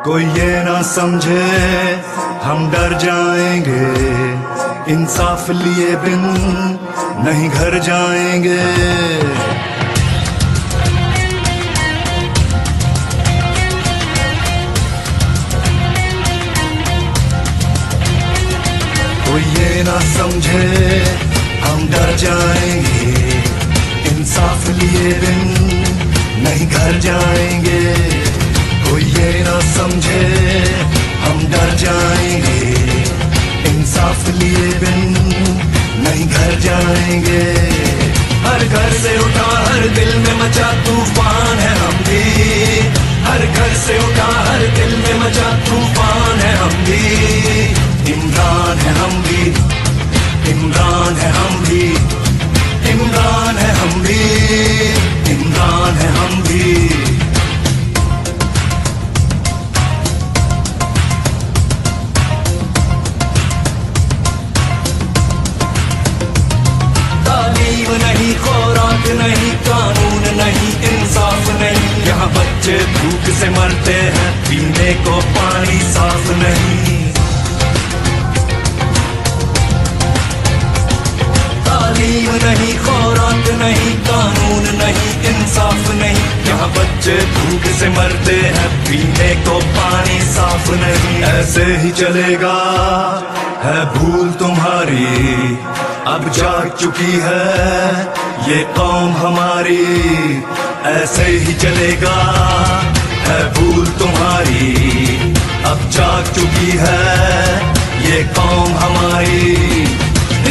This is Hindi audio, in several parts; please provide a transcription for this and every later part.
कोई ये ना समझे हम डर जाएंगे, इंसाफ लिए बिन नहीं घर जाएंगे। कोई ये ना समझे हम डर जाएंगे, इंसाफ लिए बिन नहीं घर जाएंगे। कोई ये ना समझे हम डर जाएंगे, इंसाफ लिए बिन नहीं घर जाएंगे। हर घर से उठा हर दिल में मचा तूफान है हम भी, हर घर से उठा हर दिल में मचा तूफान है हम भी। इमरान है हम भी, इमरान है हम भी, इमरान है हम भी, इमरान है हम भी। तालीम नहीं, खुराक नहीं, कानून नहीं, इंसाफ नहीं, यहाँ बच्चे भूख से मरते हैं, पीने को पानी साफ नहीं। तालीम नहीं, खुराक नहीं, कानून नहीं, इंसाफ नहीं, यहाँ बच्चे भूख से मरते हैं, पीने को पानी साफ नहीं। ऐसे ही चलेगा है भूल तुम्हारी, अब जाग चुकी है ये कौम हमारी। ऐसे ही चलेगा है भूल तुम्हारी, अब जाग चुकी है ये कौम हमारी।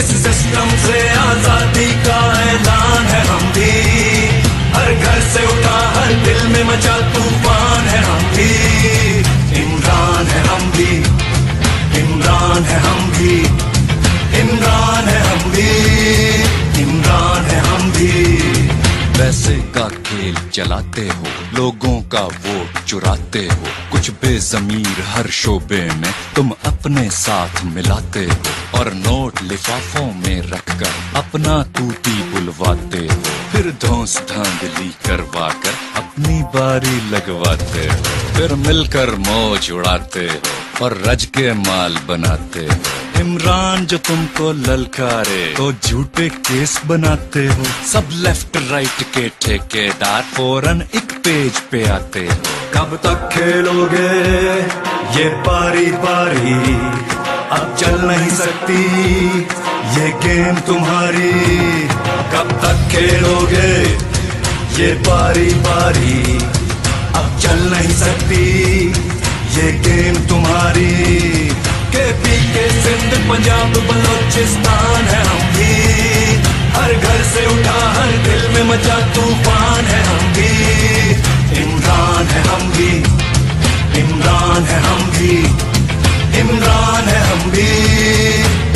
इस सिस्टम से आजादी का ऐलान है हम भी, हर घर से उठा हर दिल में मचा तूफान है हम भी। इमरान है हम भी, इमरान है हम भी, इमरान है हम भी, इमरान है हम भी। पैसे का खेल चलाते हो, लोगों का वोट चुराते हो, कुछ बेजमीर हर शोबे में तुम अपने साथ मिलाते हो, और नोट लिफाफों में रखकर अपना तूती बुलवाते हो, फिर धौंस धांधली करवा कर अपनी बारी लगवाते हो, फिर मिलकर मौज उड़ाते हो और रज के माल बनाते हो। इमरान जो तुमको ललकारे तो झूठे केस बनाते हो, सब लेफ्ट राइट के ठेकेदार फौरन एक पेज पे आते हो। कब तक खेलोगे ये पारी पारी, अब चल नहीं सकती ये गेम तुम्हारी। कब तक खेलोगे ये पारी पारी, अब चल नहीं सकती ये गेम तुम्हारी। केपी के सिंध पंजाब बलोचिस्तान है हम भी, हर घर से उठा हर दिल में मचा तूफान है हम भी। इमरान है हम भी, इमरान है हम भी, इमरान है हम भी,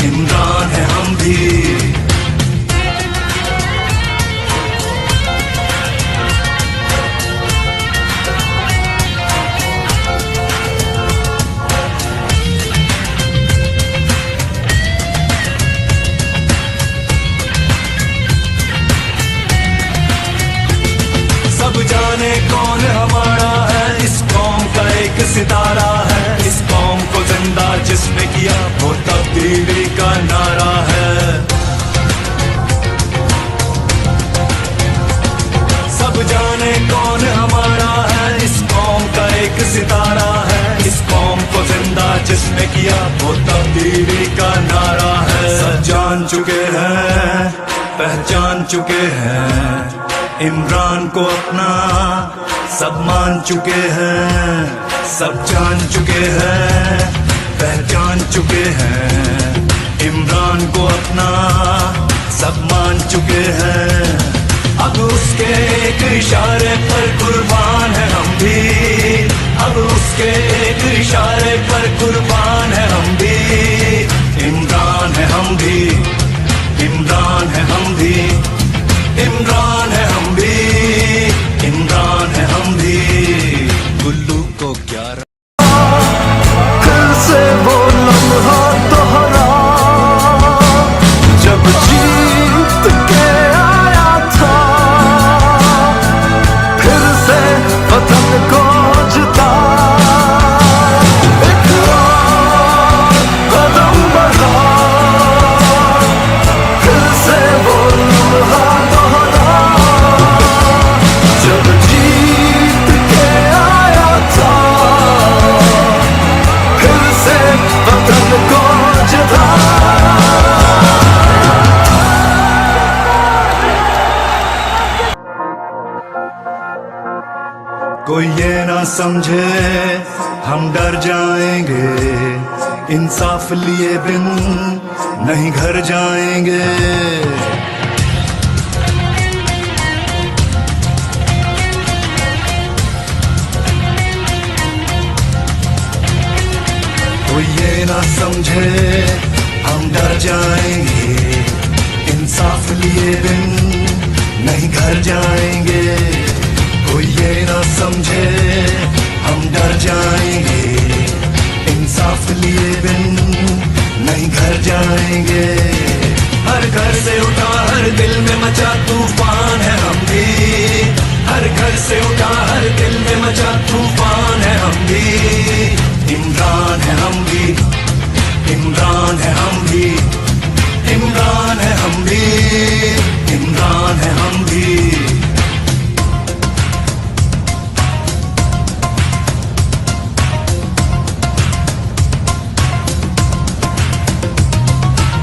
इमरान है हम भी। सब जाने कौन हमारा है, इस कौम का एक सितारा है, इस कौम को जिंदा जिसने किया वो तब्दीली का नारा है। सब जाने कौन हमारा है, इस कौम का एक सितारा है, इस कौम को जिंदा जिसने किया वो तब्दीली का नारा है। सब जान चुके हैं, पहचान चुके हैं, इमरान को अपना सब मान चुके हैं। सब जान चुके हैं, पहचान चुके हैं, इमरान को अपना सब मान चुके हैं। अब उसके एक इशारे पर कुर्बान है हम भी, अब उसके एक इशारे पर कुर्बान है हम भी। इमरान है हम भी, इमरान है हम भी, इमरान है हम भी, इमरान है हम भी। गुल्लू को 11 कल से वो लम्हा दोहरा, जब जीत के आया था, फिर से वतन को जिता समझे हम डर जाएंगे, इंसाफ लिए बिन नहीं घर जाएंगे। तो ये ना समझे हम डर जाएंगे, इंसाफ लिए बिन नहीं घर जाएंगे। कोई ये ना समझे हम डर जाएंगे, इंसाफ लिए बिन नहीं घर जाएंगे। हर घर से उठा हर दिल में मचा तूफान है हम भी, हर घर से उठा हर दिल में मचा तूफान है हम भी। इमरान है हम भी, इमरान है हम भी, इमरान है हम भी, इमरान है हम भी।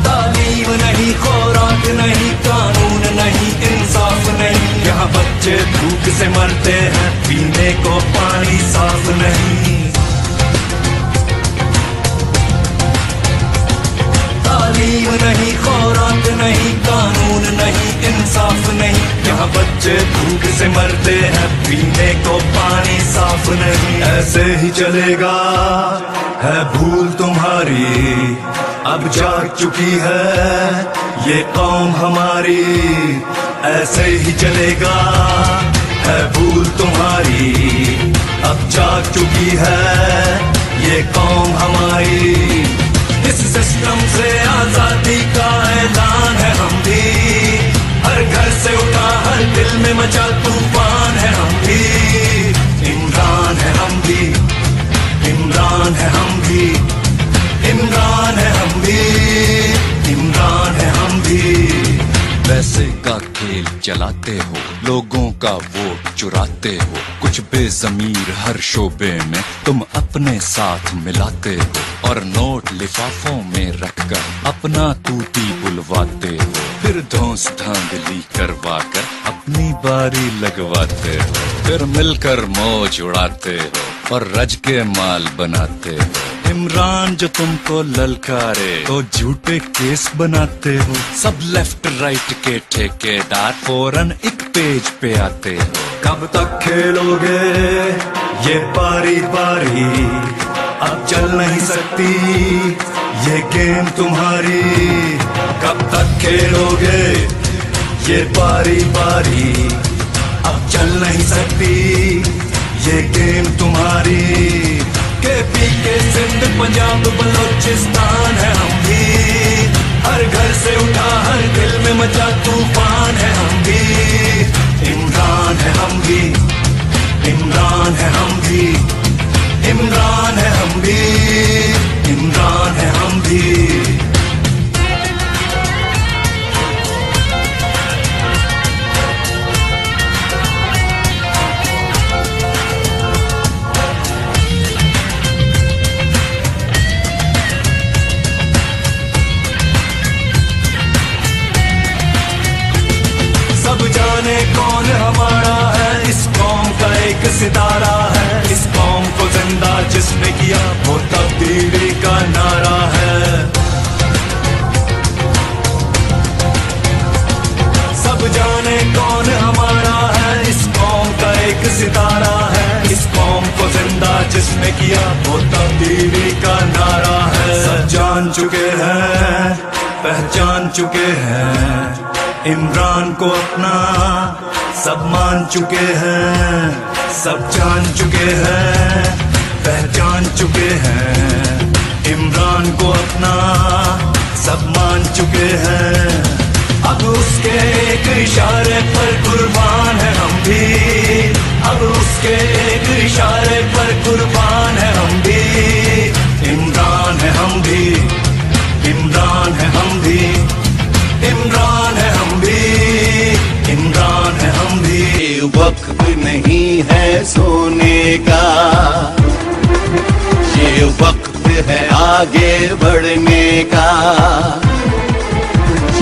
तालीम नहीं, खुराक नहीं, कानून नहीं, इंसाफ नहीं, यहाँ बच्चे भूख से मरते हैं, पीने को पानी साफ नहीं। तालीम नहीं, खुराक नहीं, कानून नहीं, इंसाफ नहीं, यहाँ बच्चे भूख से मरते हैं, पीने को पानी साफ नहीं। ऐसे ही चलेगा है भूल तुम्हारी, अब जाग चुकी है ये कौम हमारी। ऐसे ही चलेगा है भूल तुम्हारी, अब जाग चुकी है ये कौम हमारी। इस सिस्टम से आजादी का ऐलान है हम भी, हर घर से उठा हर दिल में मचा तूफान है हम भी। इमरान है हम भी, इमरान है हम भी, इमरान है हम भी, इमरान है हम भी। पैसे का खेल चलाते हो, लोगों का वोट चुराते हो, कुछ बेजमीर हर शोबे में तुम अपने साथ मिलाते हो, और नोट लिफाफों में रखकर अपना तूती बुलवाते हो, फिर धौंस धांधली करवा कर अपनी बारी लगवाते हो, फिर मिलकर मौज उड़ाते हो और रज के माल बनाते हो। इमरान जो तुमको ललकारे तो झूठे केस बनाते हो, सब लेफ्ट राइट के ठेकेदार फौरन एक पेज पे आते हो। कब तक खेलोगे ये बारी बारी, अब चल नहीं सकती ये गेम तुम्हारी। कब तक खेलोगे ये बारी बारी, अब चल नहीं सकती ये गेम तुम्हारी। केपी के सिंध पंजाब बलोचिस्तान है हम भी, हर घर से उठा हर दिल में मचा तूफान है हम भी। इमरान है हम भी, इमरान है हम भी, इमरान है हम भी, इमरान है हम भी। कौन हमारा है, इस कौम का एक सितारा है, इस कौम को जिंदा जिसने किया वो तब्दीली का नारा है। सब जाने कौन हमारा है, इस कौम का एक सितारा है, इस कौम को जिंदा जिसने किया वो तब्दीली का नारा है। सब जान चुके हैं, पहचान चुके हैं इमरान को अपना, सब मान चुके हैं, सब जान चुके हैं, पहचान चुके हैं इमरान को अपना, सब मान चुके हैं। अब उसके एक इशारे पर कुर्बान है हम भी, अब उसके एक इशारे पर कुर्बान है हम भी। इमरान है हम भी, इमरान है हम भी, इमरान है हम भी, इमरान है हम भी। वक्त नहीं है सोने का, ये वक्त है आगे बढ़ने का।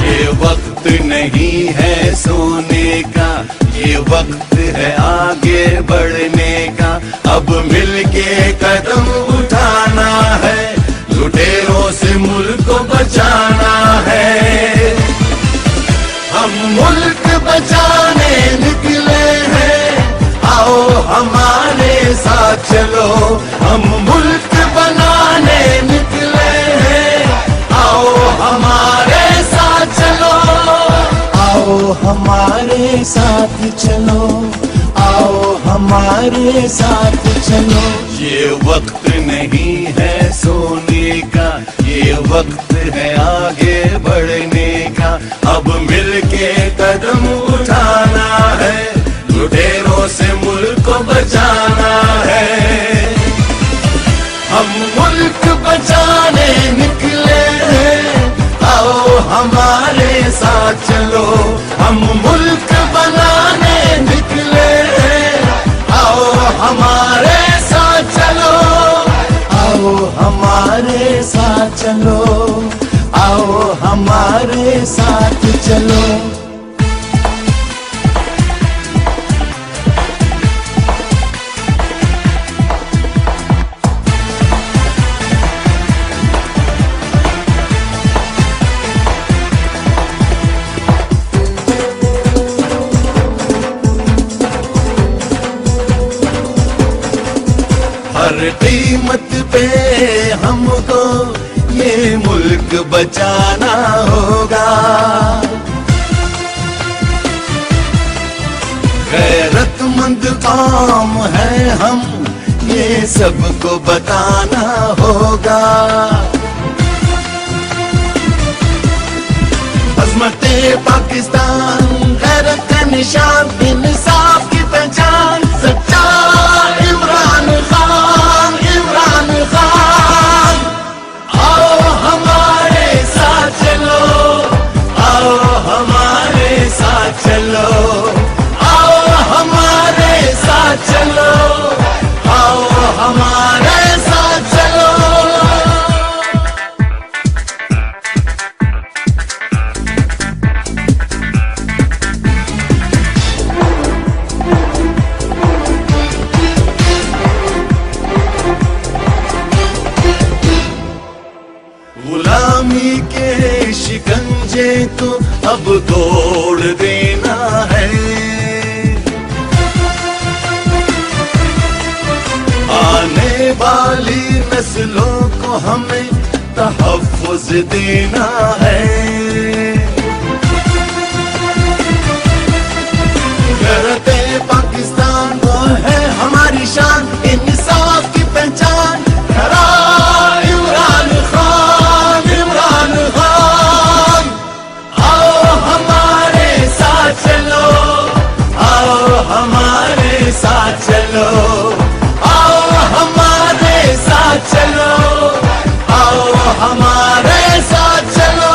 ये वक्त नहीं है सोने का, ये वक्त है आगे बढ़ने का, अब मिलके कदम उठाना है, लुटेरों से मुल्क को बचाना है। हम मुल्क बचाने निकले हैं, आओ हमारे साथ चलो। हम मुल्क बनाने निकले हैं, आओ हमारे साथ चलो। आओ हमारे साथ चलो, आओ हमारे साथ चलो। ये वक्त नहीं है सोने का, ये वक्त है आगे बढ़ने का, अब मिलके कदम उठाना है, लुटेरों से मुल्क को बचाना है। हम मुल्क बचाने निकले हैं, आओ हमारे साथ चलो। हम मुल्क बनाने निकले हैं, आओ हमारे साथ चलो। आओ हमारे साथ चलो, आओ हमारे साथ चलो। हर कीमत पे हमको ये मुल्क बचाना होगा। गैरतमंद कौम है हम, ये सबको बताना होगा। अज़मते पाकिस्तान, गैरत का निशान, इंसाफ की पहचान, सच्चा इमरान खान, इमरान खान। आओ हमारे साथ चलो, आओ हमारे साथ चलो, आओ हमारे साथ चलो, आओ हमारे साथ चलो। गुलामी के शिकंजे तो अब तोड़ देना है, आने वाली नस्लों को हमें तहफ़्फ़ुज़ देना है। गैरते पाकिस्तान वो है हमारी शान, इंसाफ की पहचान, खरा इमरान खान, इमरान खान। आओ हमारे साथ चलो, आओ हमारे साथ चलो, आओ हमारे साथ चलो, आओ हमारे साथ चलो।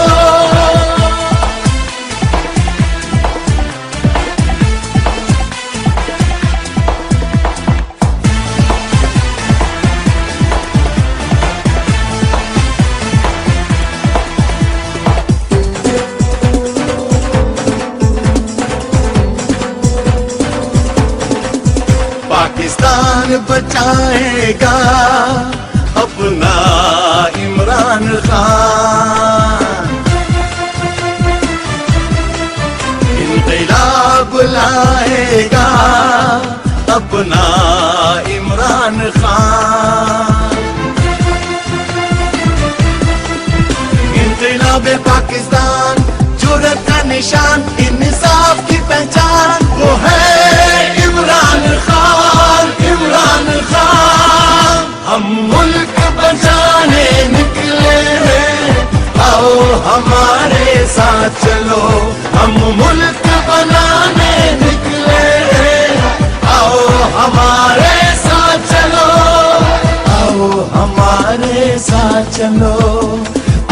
पाकिस्तान बचाएगा अपना इमरान खान, इंक़िलाब लाएगा अपना इमरान खान। इंक़िलाब पाकिस्तान, जुर्रत का निशान, इंसाफ की पहचान, वो है इमरान खान, इमरान खान। हम मुल्क बचाने निकले हैं, आओ हमारे साथ चलो। हम मुल्क बनाने निकले हैं, आओ हमारे साथ चलो। आओ हमारे साथ चलो,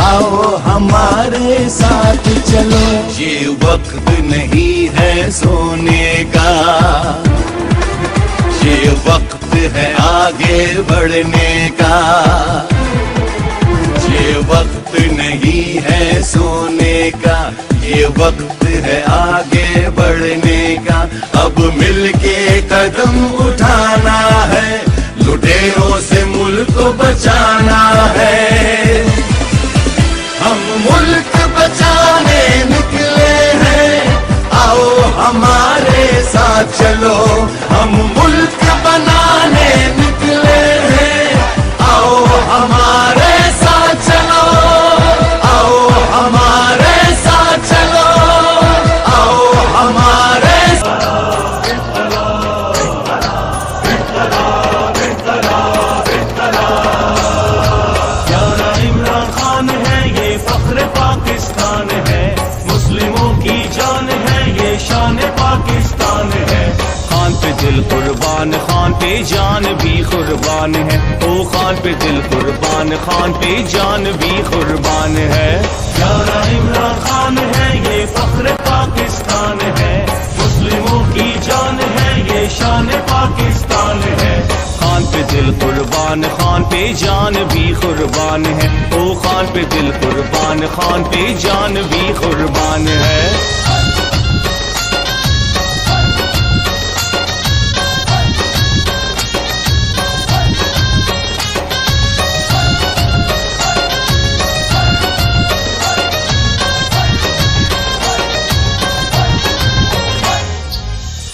आओ हमारे साथ चलो। ये वक्त नहीं है सोने का, ये वक्त है आगे बढ़ने का। ये वक्त नहीं है सोने का, ये वक्त है आगे बढ़ने का। बढ़ने का, अब मिलके कदम उठाना है, लुटेरों से मुल्क को बचाना है। हम मुल्क बचाने निकले हैं, आओ हमारे साथ चलो। हम मुल्क बनाने निकले हैं, आओ हमारे साथ चलो। आओ हमारे साथ चलो, आओ हमारे प्यारा इमरान खान है, ये फख्र पाकिस्तान है, मुस्लिमों की जान है, ये शान पाकिस्तान है। खान पे दिल कुर्बान, खान पे जान भी कुर्बान है। ओ खान पे दिल कुर्बान, खान पे जान भी कुर्बान है। प्यारा इमरान खान है, ये फख्र पाकिस्तान है, मुस्लिमों की जान है, ये शान पाकिस्तान है। खान पे दिल कुर्बान, खान पे जान भी कुर्बान है। ओ खान पे दिल कुर्बान, खान पे जान भी कुर्बान है।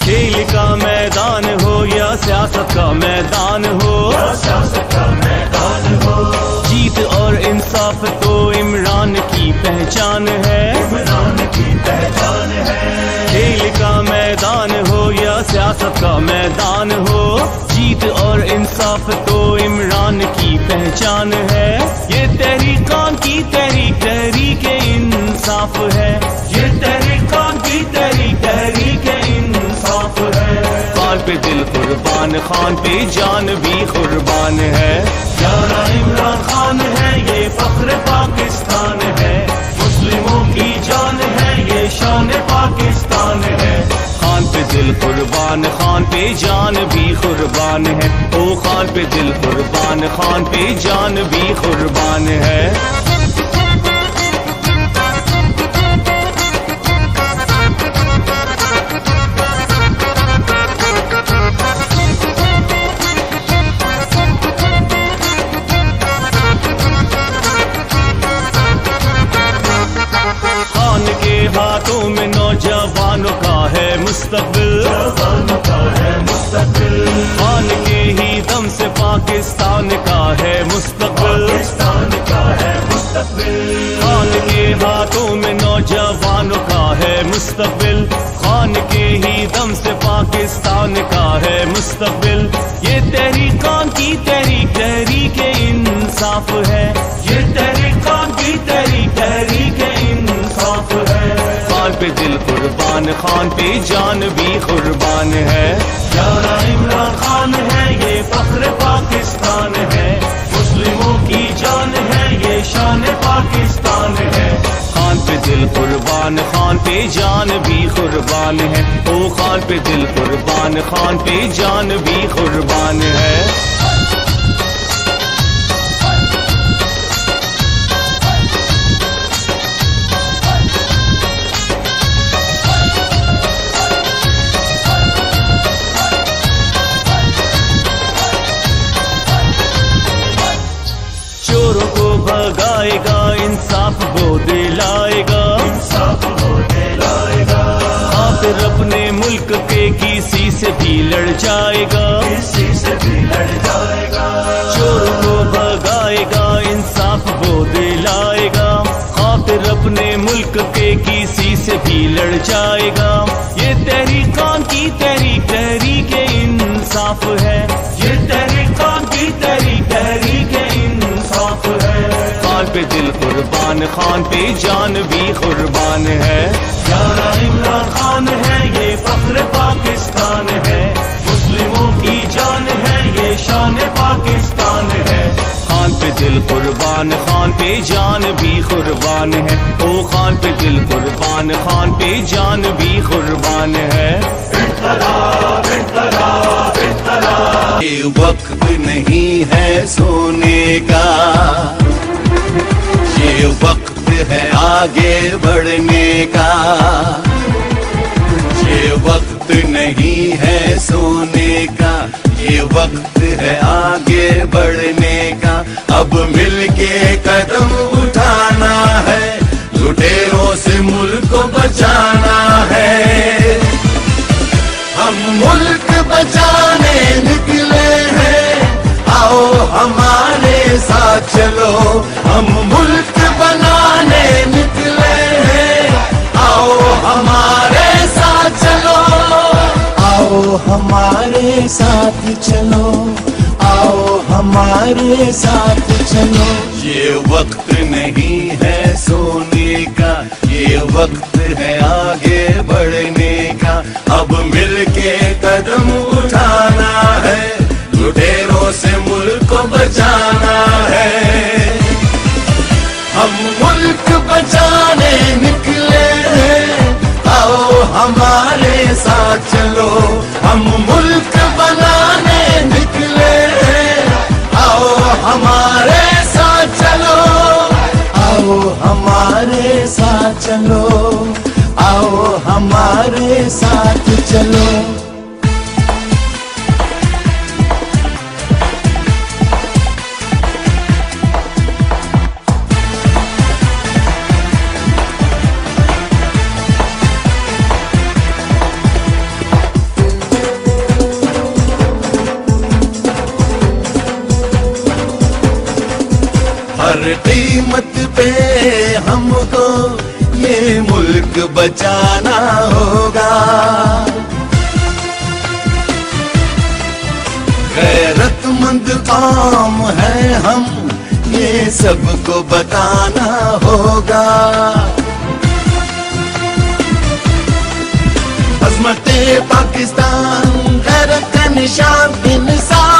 खेल का मैदान हो या सियासत का मैदान हो, जीत और इंसाफ तो इमरान की पहचान है। खेल का मैदान हो या सियासत का मैदान हो, जीत और इंसाफ तो इमरान की पहचान है। ये तहरीकान की तहरीक, तहरीक इंसाफ है। ये तहरीकान की तहरीक, तहरीक इंसाफ है। खान पे दिल कुर्बान, खान पे जान भी कुर्बान है। प्यारा इमरान खान है, ये फख्र पाकिस्तान है, मुस्लिमों की जान है, ये शान पाकिस्तान है। खान पे दिल कुर्बान, खान पे जान भी कुर्बान है। ओ खान पे दिल कुर्बान, खान पे जान भी कुर्बान है। खान के हाथों में नौजवानों का है मुस्तकबिल, खान के ही दम से पाकिस्तान का है मुस्तकबिल। खान के हाथों में नौजवानों का है मुस्तकबिल, खान के ही दम से पाकिस्तान का है मुस्तकबिल। ये तहरीकान की तहरीक, तहरीक इंसाफ है। ये तहरीकान की तहरीक, तहरीक इंसाफ है। खान पे दिल कुर्बान, खान पे जान भी कुर्बान है। प्यारा इमरान खान है, ये फख्र पाकिस्तान है, मुस्लिमों की जान है, ये शान पाकिस्तान है। खान पे दिल कुर्बान, खान पे जान भी कुर्बान है। ओ खान पे दिल कुर्बान, खान पे जान भी कुर्बान है। चोरों को भगाएगा, इंसाफ वो दिलाएगा, इंसाफ वो दिलाएगा। आखिर अपने मुल्क के किसी से भी लड़ जाएगा, किसी से भी लड़ जाएगा। चोरों को भगाएगा, इंसाफ वो दिलाएगा। आखिर अपने मुल्क के किसी से भी लड़ जाएगा। ये तहरीकान की तहरीक, तहरीक इंसाफ है। ये तहरीकान की तहरीक, तहरीक इंसाफ है। खान पे दिल कुर्बान, खान पे जान भी कुर्बान है। प्यारा इमरान खान है, ये फख्र पाकिस्तान है, मुस्लिमों की जान है, ये शान पाकिस्तान है। खान पे दिल कुर्बान, खान पे जान भी कुर्बान है। ओ खान पे दिल कुर्बान, खान पे जान भी कुर्बान है। ये वक्त नहीं है सोने का, ये वक्त है आगे बढ़ने का। वक्त नहीं है सोने का, ये वक्त है आगे बढ़ने का। अब मिलके कदम उठाना है, लुटेरों से मुल्क को बचाना है। हम मुल्क बचाने निकले हैं, आओ हमारे साथ चलो। हम मुल्क बनाने निकले हैं, आओ हमारे साथ चलो। आओ हमारे साथ चलो, आओ हमारे साथ चलो। ये वक्त नहीं है सोने का, ये वक्त है आगे बढ़ने का। अब मिलके कदम उठाना है, लुटेरों से मुल्क को बचाना है। हम मुल्क बचाने निकले हैं, आओ हमारे साथ चलो। हम मुल्क बनाने निकले हैं, आओ हमारे साथ चलो। आओ हमारे साथ चलो, आओ हमारे साथ चलो। हर कीमत पे हमको ये मुल्क बचाना होगा। गैरतमंद कौम है हम, ये सबको बताना होगा। अज़मते पाकिस्तान, गैरत का निशान, इंसान